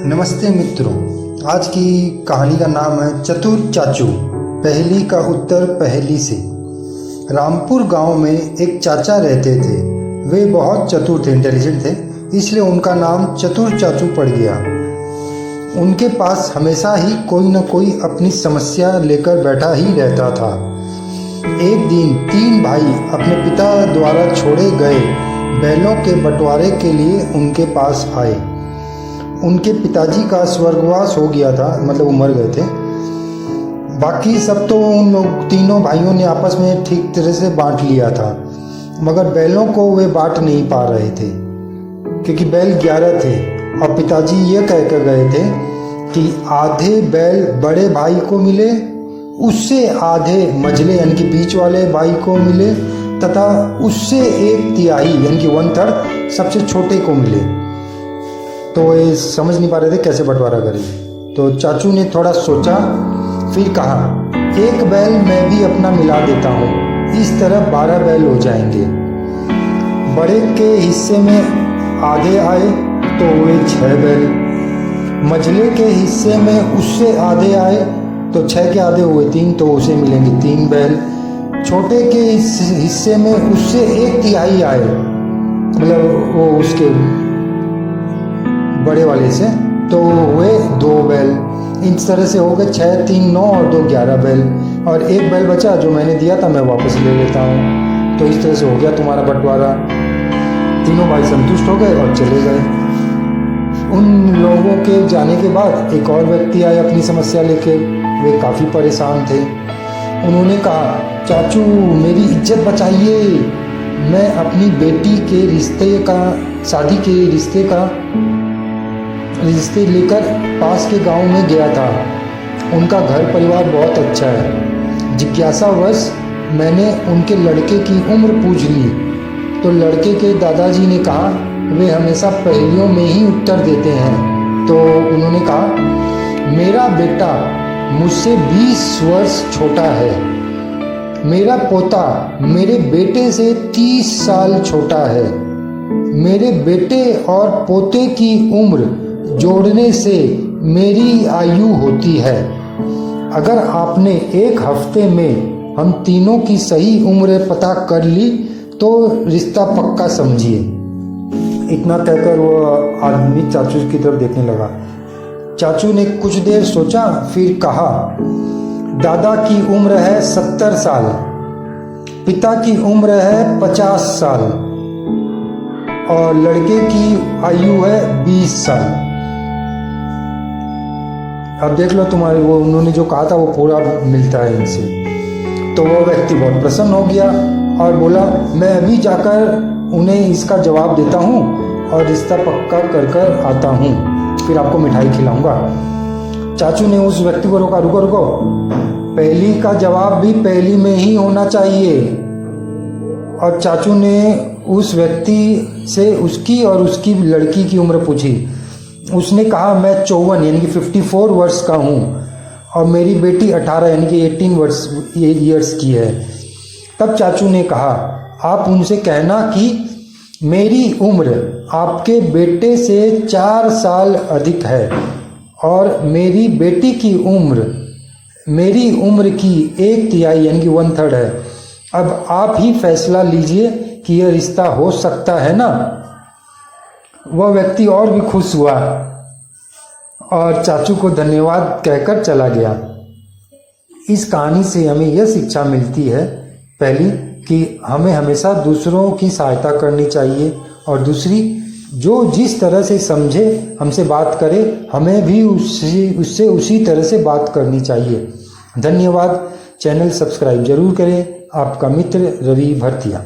नमस्ते मित्रों, आज की कहानी का नाम है चतुर चाचू। पहेली का उत्तर पहेली से। रामपुर गांव में एक चाचा रहते थे। वे बहुत चतुर थे, इंटेलिजेंट थे, इसलिए उनका नाम चतुर चाचू पड़ गया। उनके पास हमेशा ही कोई न कोई अपनी समस्या लेकर बैठा ही रहता था। एक दिन 3 भाई अपने पिता द्वारा छोड़े गए बैलों के बंटवारे के लिए उनके पास आए। उनके पिताजी का स्वर्गवास हो गया था, मतलब वो मर गए थे। बाकी सब तो उन लोग तीनों भाइयों ने आपस में ठीक तरह से बांट लिया था, मगर बैलों को वे बांट नहीं पा रहे थे क्योंकि बैल 11 थे। और पिताजी ये कह कर गए थे कि आधे बैल बड़े भाई को मिले, उससे आधे मझले यानी कि बीच वाले भाई को मिले, तथा उससे 1/3 यानी कि 1/3 सबसे छोटे को मिले। तो ये समझ नहीं पा रहे थे कैसे बंटवारा करें। तो चाचू ने थोड़ा सोचा, फिर कहा, एक बैल मैं भी अपना मिला देता हूँ, इस तरह 12 बैल हो जाएंगे। बड़े के हिस्से में आधे आए तो हुए 6 बैल, मझले के हिस्से में उससे आधे आए तो 6 के आधे हुए 3, तो उसे मिलेंगे 3 बैल। छोटे के हिस्से में उससे 1/3 आए, मतलब वो उसके बड़े वाले से, तो हुए 2 बैल। इस तरह से हो गए 6, 3, 9 और 2 11 बैल। और 1 बैल बचा जो मैंने दिया था, मैं वापस ले लेता हूँ। तो इस तरह से हो गया तुम्हारा बंटवारा। तीनों भाई संतुष्ट हो गए और चले गए। उन लोगों के जाने के बाद एक और व्यक्ति आए अपनी समस्या लेके। वे काफ़ी परेशान थे। उन्होंने कहा, चाचू मेरी इज्जत बचाइए, मैं अपनी बेटी के शादी के रिश्ते लेकर पास के गांव में गया था। उनका घर परिवार बहुत अच्छा है। जिज्ञासावश मैंने उनके लड़के की उम्र पूछ ली तो लड़के के दादाजी ने कहा वे हमेशा पहेलियों में ही उत्तर देते हैं। तो उन्होंने कहा, मेरा बेटा मुझसे 20 वर्ष छोटा है, मेरा पोता मेरे बेटे से 30 साल छोटा है। मेरे बेटे और पोते की उम्र जोड़ने से मेरी आयु होती है। अगर आपने 1 हफ्ते में हम तीनों की सही उम्र पता कर ली तो रिश्ता पक्का समझिए। इतना कहकर वो आदमी चाचू की तरफ देखने लगा। चाचू ने कुछ देर सोचा, फिर कहा, दादा की उम्र है 70 साल, पिता की उम्र है 50 साल और लड़के की आयु है 20 साल। अब देख लो तुम्हारे वो उन्होंने जो कहा था वो पूरा मिलता है इनसे। तो वो व्यक्ति बहुत प्रसन्न हो गया और बोला, मैं अभी जाकर उन्हें इसका जवाब देता हूँ और रिश्ता पक्का कर आता हूँ, फिर आपको मिठाई खिलाऊंगा। चाचू ने उस व्यक्ति को रोका, रुको रुको, पहेली का जवाब भी पहेली में ही होना चाहिए। और चाचू ने उस व्यक्ति से उसकी और उसकी लड़की की उम्र पूछी। उसने कहा, मैं 54 यानी कि 54 वर्ष का हूँ और मेरी बेटी 18 यानी कि 18 ईयर्स की है। तब चाचू ने कहा, आप उनसे कहना कि मेरी उम्र आपके बेटे से 4 साल अधिक है और मेरी बेटी की उम्र मेरी उम्र की 1/3 यानी कि 1/3 है। अब आप ही फैसला लीजिए कि यह रिश्ता हो सकता है ना। वह व्यक्ति और भी खुश हुआ और चाचू को धन्यवाद कहकर चला गया। इस कहानी से हमें यह शिक्षा मिलती है, पहली कि हमें हमेशा दूसरों की सहायता करनी चाहिए, और दूसरी, जो जिस तरह से समझे हमसे बात करे, हमें भी उससे उसी तरह से बात करनी चाहिए। धन्यवाद। चैनल सब्सक्राइब जरूर करें। आपका मित्र रवि भरतिया।